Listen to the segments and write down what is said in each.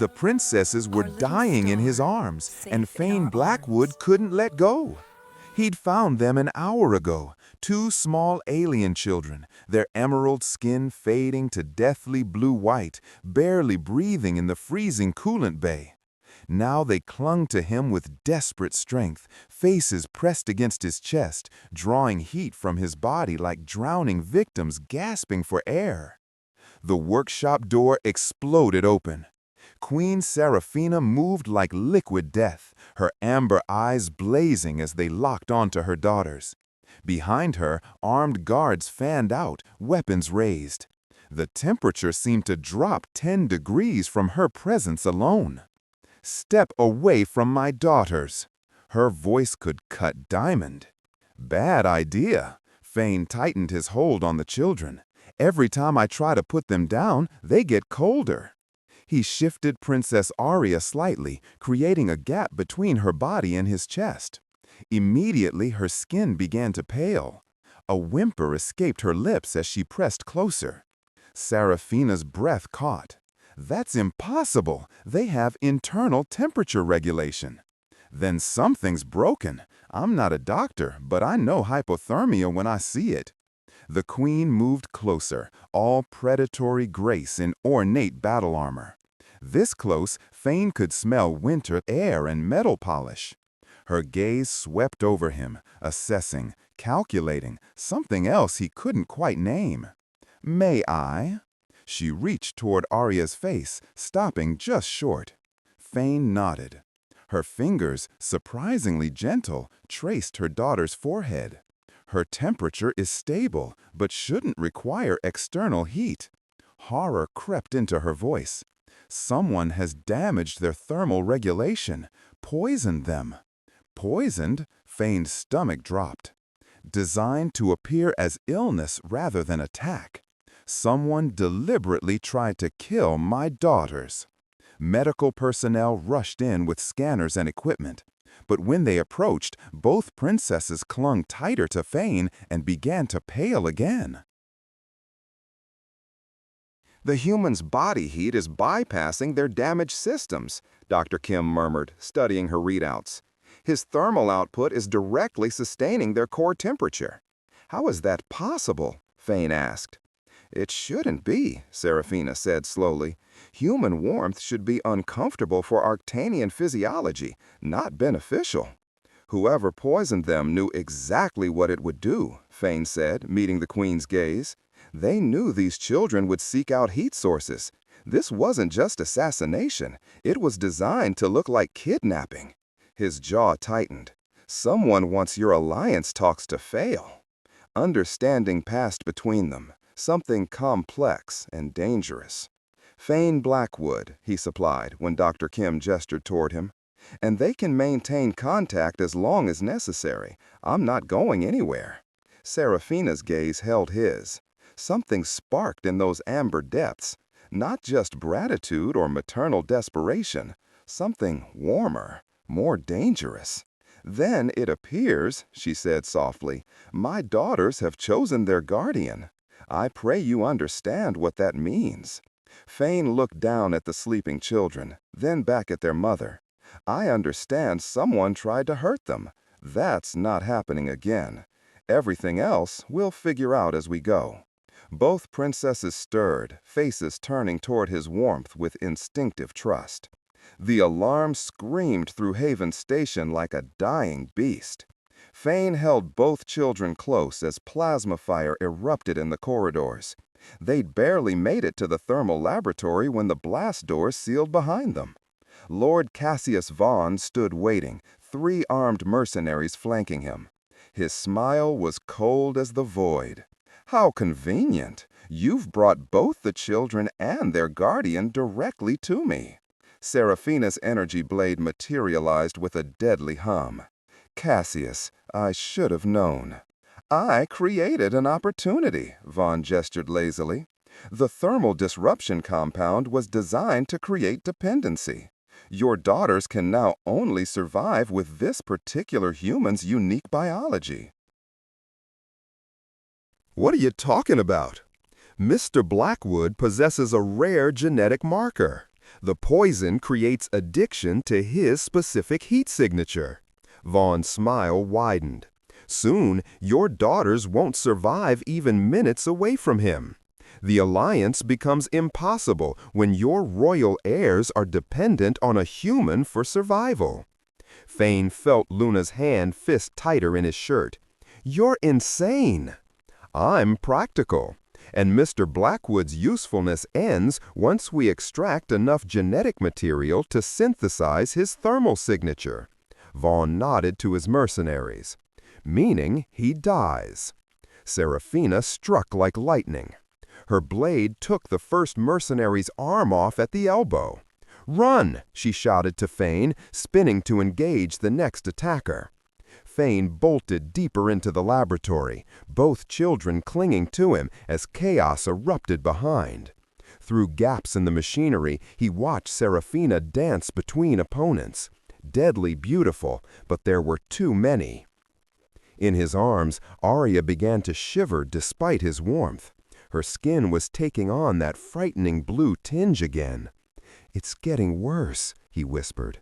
The princesses were dying in his arms, and Thane Blackwood couldn't let go. He'd found them an hour ago, two small alien children, their emerald skin fading to deathly blue-white, barely breathing in the freezing coolant bay. Now they clung to him with desperate strength, faces pressed against his chest, drawing heat from his body like drowning victims gasping for air. The workshop door exploded open. Queen Seraphina moved like liquid death, her amber eyes blazing as they locked onto her daughters. Behind her, armed guards fanned out, weapons raised. The temperature seemed to drop 10 degrees from her presence alone. "Step away from my daughters." Her voice could cut diamond. "Bad idea." Thane tightened his hold on the children. "Every time I try to put them down, they get colder." He shifted Princess Aria slightly, creating a gap between her body and his chest. Immediately, her skin began to pale. A whimper escaped her lips as she pressed closer. Seraphina's breath caught. "That's impossible. They have internal temperature regulation." "Then something's broken. I'm not a doctor, but I know hypothermia when I see it." The queen moved closer, all predatory grace in ornate battle armor. This close, Thane could smell winter air and metal polish. Her gaze swept over him, assessing, calculating, something else he couldn't quite name. "May I?" She reached toward Aria's face, stopping just short. Thane nodded. Her fingers, surprisingly gentle, traced her daughter's forehead. "Her temperature is stable, but shouldn't require external heat." Horror crept into her voice. "Someone has damaged their thermal regulation, poisoned them." "Poisoned?" Thane's stomach dropped. "Designed to appear as illness rather than attack. Someone deliberately tried to kill my daughters." Medical personnel rushed in with scanners and equipment. But when they approached, both princesses clung tighter to Thane and began to pale again. "The human's body heat is bypassing their damaged systems," Dr. Kim murmured, studying her readouts. "His thermal output is directly sustaining their core temperature." "How is that possible?" Thane asked. "It shouldn't be," Seraphina said slowly. "Human warmth should be uncomfortable for Arctanian physiology, not beneficial." "Whoever poisoned them knew exactly what it would do," Thane said, meeting the queen's gaze. "They knew these children would seek out heat sources. This wasn't just assassination. It was designed to look like kidnapping." His jaw tightened. "Someone wants your alliance talks to fail." Understanding passed between them, something complex and dangerous. "Thane Blackwood," he supplied when Dr. Kim gestured toward him. "And they can maintain contact as long as necessary. I'm not going anywhere." Seraphina's gaze held his. Something sparked in those amber depths. Not just gratitude or maternal desperation. Something warmer, more dangerous. "Then it appears," she said softly, "my daughters have chosen their guardian. I pray you understand what that means." Thane looked down at the sleeping children, then back at their mother. "I understand someone tried to hurt them. That's not happening again. Everything else we'll figure out as we go." Both princesses stirred, faces turning toward his warmth with instinctive trust. The alarm screamed through Haven Station like a dying beast. Thane held both children close as plasma fire erupted in the corridors. They'd barely made it to the thermal laboratory when the blast doors sealed behind them. Lord Cassius Vorne stood waiting, 3 armed mercenaries flanking him. His smile was cold as the void. "How convenient! You've brought both the children and their guardian directly to me." Seraphina's energy blade materialized with a deadly hum. "Cassius, I should have known." "I created an opportunity," Vorne gestured lazily. "The thermal disruption compound was designed to create dependency. Your daughters can now only survive with this particular human's unique biology." "What are you talking about?" "Mr. Blackwood possesses a rare genetic marker. The poison creates addiction to his specific heat signature. Vorne's smile widened. Soon, your daughters won't survive even minutes away from him. The alliance becomes impossible when your royal heirs are dependent on a human for survival. Thane felt Luna's hand fist tighter in his shirt. You're insane. I'm practical, and Mr. Blackwood's usefulness ends once we extract enough genetic material to synthesize his thermal signature. Vorne nodded to his mercenaries. Meaning he dies. Seraphina struck like lightning. Her blade took the first mercenary's arm off at the elbow. "Run!" she shouted to Thane, spinning to engage the next attacker. Thane bolted deeper into the laboratory, both children clinging to him as chaos erupted behind. Through gaps in the machinery, he watched Seraphina dance between opponents. Deadly beautiful, but there were too many. In his arms, Arya began to shiver despite his warmth. Her skin was taking on that frightening blue tinge again. "It's getting worse," he whispered.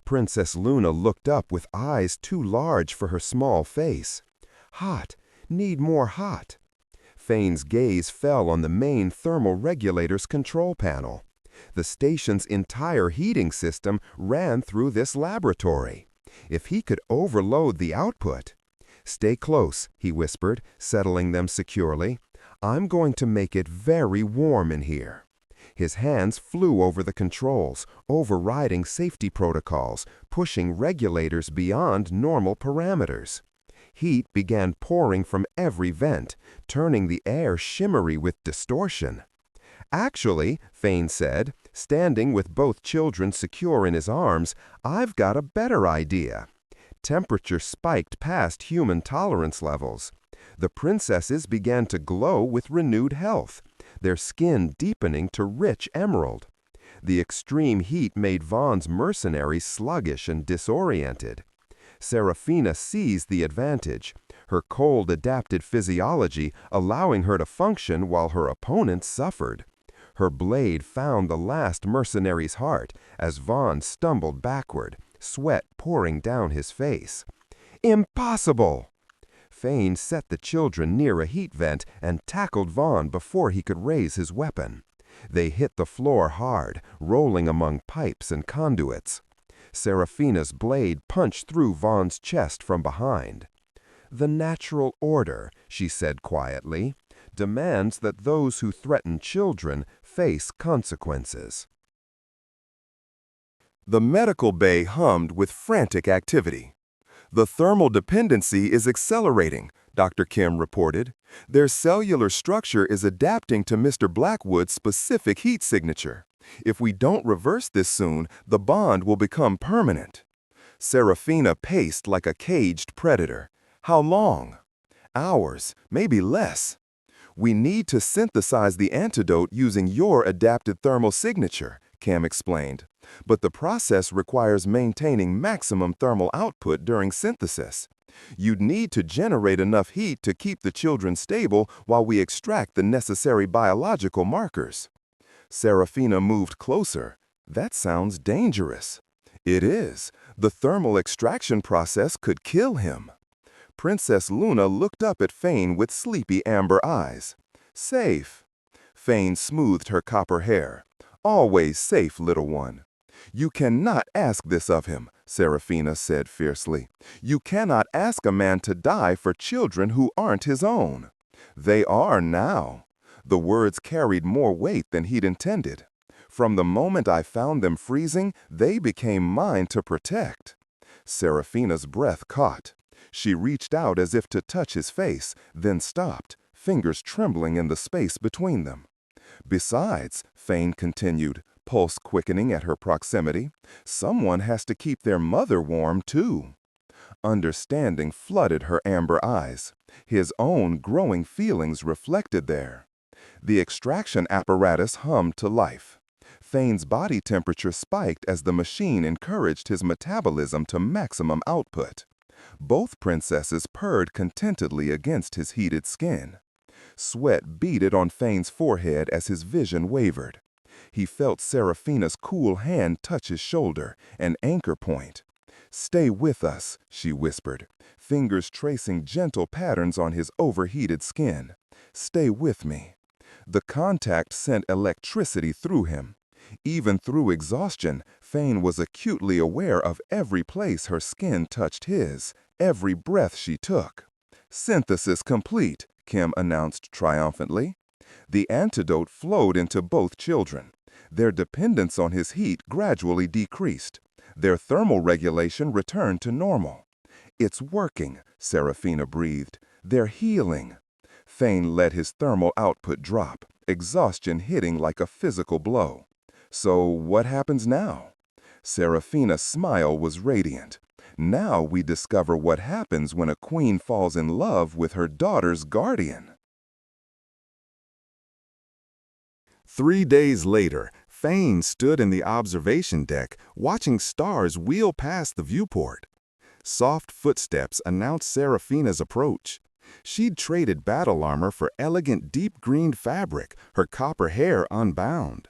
Princess Luna looked up with eyes too large for her small face. "Hot. Need more hot." Thane's gaze fell on the main thermal regulator's control panel. The station's entire heating system ran through this laboratory. If he could overload the output— "Stay close," he whispered, settling them securely. "I'm going to make it very warm in here." His hands flew over the controls, overriding safety protocols, pushing regulators beyond normal parameters. Heat began pouring from every vent, turning the air shimmery with distortion. "Actually," Thane said, standing with both children secure in his arms, "I've got a better idea." Temperature spiked past human tolerance levels. The princesses began to glow with renewed health, their skin deepening to rich emerald. The extreme heat made Vorne's mercenaries sluggish and disoriented. Seraphina seized the advantage, her cold adapted physiology allowing her to function while her opponents suffered. Her blade found the last mercenary's heart as Vorne stumbled backward, sweat pouring down his face. "Impossible!" Thane set the children near a heat vent and tackled Vorne before he could raise his weapon. They hit the floor hard, rolling among pipes and conduits. Seraphina's blade punched through Vorne's chest from behind. "The natural order," she said quietly, "demands that those who threaten children face consequences." The medical bay hummed with frantic activity. "The thermal dependency is accelerating," Dr. Kim reported. "Their cellular structure is adapting to Mr. Blackwood's specific heat signature. If we don't reverse this soon, the bond will become permanent." Seraphina paced like a caged predator. "How long?" "Hours, maybe less." "We need to synthesize the antidote using your adapted thermal signature," Kim explained. "But the process requires maintaining maximum thermal output during synthesis. You'd need to generate enough heat to keep the children stable while we extract the necessary biological markers." Seraphina moved closer. "That sounds dangerous." "It is. The thermal extraction process could kill him." Princess Luna looked up at Thane with sleepy amber eyes. "Safe." Thane smoothed her copper hair. "Always safe, little one." "You cannot ask this of him," Seraphina said fiercely. "You cannot ask a man to die for children who aren't his own." "They are now." The words carried more weight than he'd intended. "From the moment I found them freezing, they became mine to protect." Seraphina's breath caught. She reached out as if to touch his face, then stopped, fingers trembling in the space between them. "Besides," Thane continued, pulse quickening at her proximity, "someone has to keep their mother warm, too." Understanding flooded her amber eyes. His own growing feelings reflected there. The extraction apparatus hummed to life. Thane's body temperature spiked as the machine encouraged his metabolism to maximum output. Both princesses purred contentedly against his heated skin. Sweat beaded on Thane's forehead as his vision wavered. He felt Seraphina's cool hand touch his shoulder, an anchor point. "Stay with us," she whispered, fingers tracing gentle patterns on his overheated skin. "Stay with me." The contact sent electricity through him. Even through exhaustion, Thane was acutely aware of every place her skin touched his, every breath she took. "Synthesis complete," Kim announced triumphantly. The antidote flowed into both children. Their dependence on his heat gradually decreased. Their thermal regulation returned to normal. "It's working," Seraphina breathed. "They're healing." Thane let his thermal output drop, exhaustion hitting like a physical blow. "So what happens now?" Seraphina's smile was radiant. "Now we discover what happens when a queen falls in love with her daughter's guardian." 3 days later, Thane stood in the observation deck, watching stars wheel past the viewport. Soft footsteps announced Seraphina's approach. She'd traded battle armor for elegant deep-green fabric, her copper hair unbound.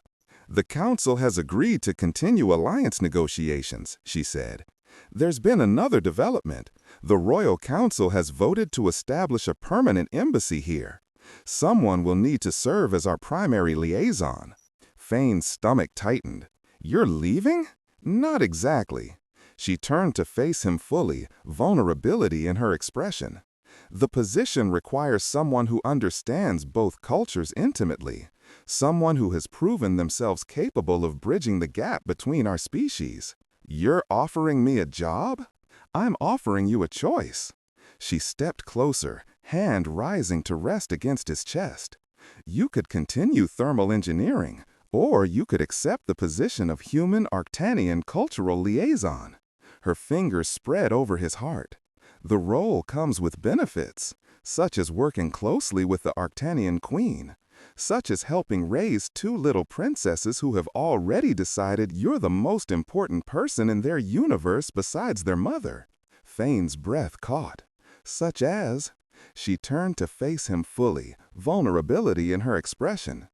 "The Council has agreed to continue alliance negotiations," she said. "There's been another development. The Royal Council has voted to establish a permanent embassy here. Someone will need to serve as our primary liaison." Thane's stomach tightened. "You're leaving?" "Not exactly." She turned to face him fully, vulnerability in her expression. "The position requires someone who understands both cultures intimately, someone who has proven themselves capable of bridging the gap between our species." "You're offering me a job?" "I'm offering you a choice." She stepped closer, hand rising to rest against his chest. "You could continue thermal engineering, or you could accept the position of human Arctanian cultural liaison." Her fingers spread over his heart. "The role comes with benefits, such as working closely with the Arctanian Queen, such as helping raise 2 little princesses who have already decided you're the most important person in their universe besides their mother." Thane's breath caught. "Such as?" She turned to face him fully, vulnerability in her expression.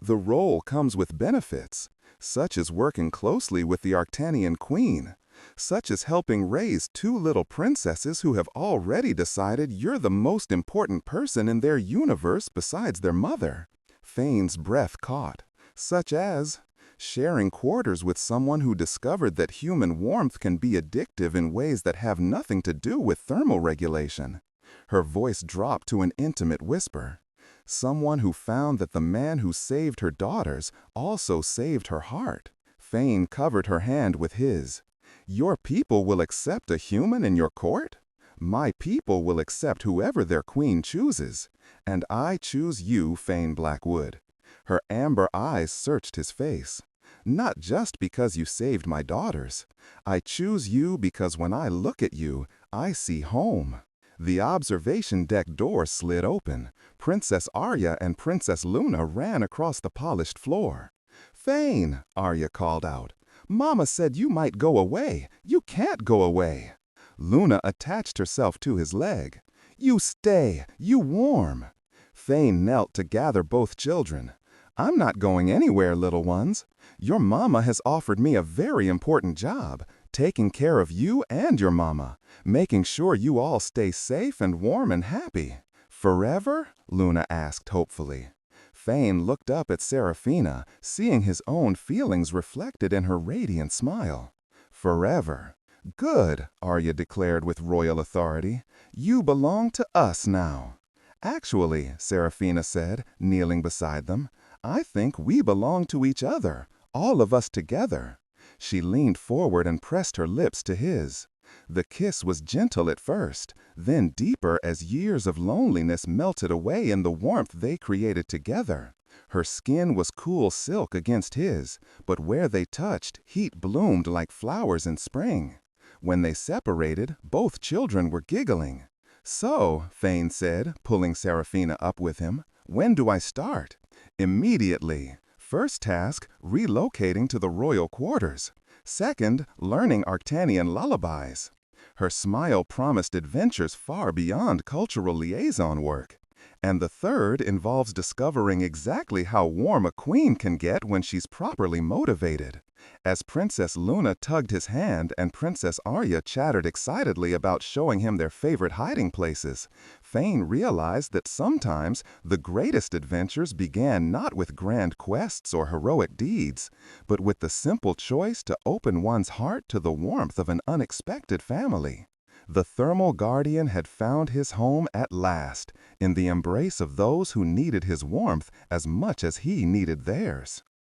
"The role comes with benefits, such as working closely with the Arctanian Queen, such as helping raise 2 little princesses who have already decided you're the most important person in their universe besides their mother." Thane's breath caught. "Such as?" "Sharing quarters with someone who discovered that human warmth can be addictive in ways that have nothing to do with thermal regulation." Her voice dropped to an intimate whisper. "Someone who found that the man who saved her daughters also saved her heart." Thane covered her hand with his. "Your people will accept a human in your court?" "My people will accept whoever their queen chooses. And I choose you, Thane Blackwood." Her amber eyes searched his face. "Not just because you saved my daughters. I choose you because when I look at you, I see home." The observation deck door slid open. Princess Arya and Princess Luna ran across the polished floor. "Thane," Arya called out. "Mama said you might go away. You can't go away." Luna attached herself to his leg. "You stay. You warm." Thane knelt to gather both children. "I'm not going anywhere, little ones. Your mama has offered me a very important job, taking care of you and your mama, making sure you all stay safe and warm and happy." "Forever?" Luna asked hopefully. Thane looked up at Seraphina, seeing his own feelings reflected in her radiant smile. "Forever." "Good," Arya declared with royal authority. "You belong to us now." "Actually," Seraphina said, kneeling beside them, "I think we belong to each other, all of us together." She leaned forward and pressed her lips to his. The kiss was gentle at first, then deeper as years of loneliness melted away in the warmth they created together. Her skin was cool silk against his, but where they touched, heat bloomed like flowers in spring. When they separated, both children were giggling. "So," Thane said, pulling Seraphina up with him, "when do I start?" "Immediately. First task, relocating to the royal quarters. Second, learning Arctanian lullabies." Her smile promised adventures far beyond cultural liaison work. And the third involves discovering exactly how warm a queen can get when she's properly motivated. As Princess Luna tugged his hand and Princess Arya chattered excitedly about showing him their favorite hiding places, Thane realized that sometimes the greatest adventures began not with grand quests or heroic deeds, but with the simple choice to open one's heart to the warmth of an unexpected family. The thermal guardian had found his home at last, in the embrace of those who needed his warmth as much as he needed theirs.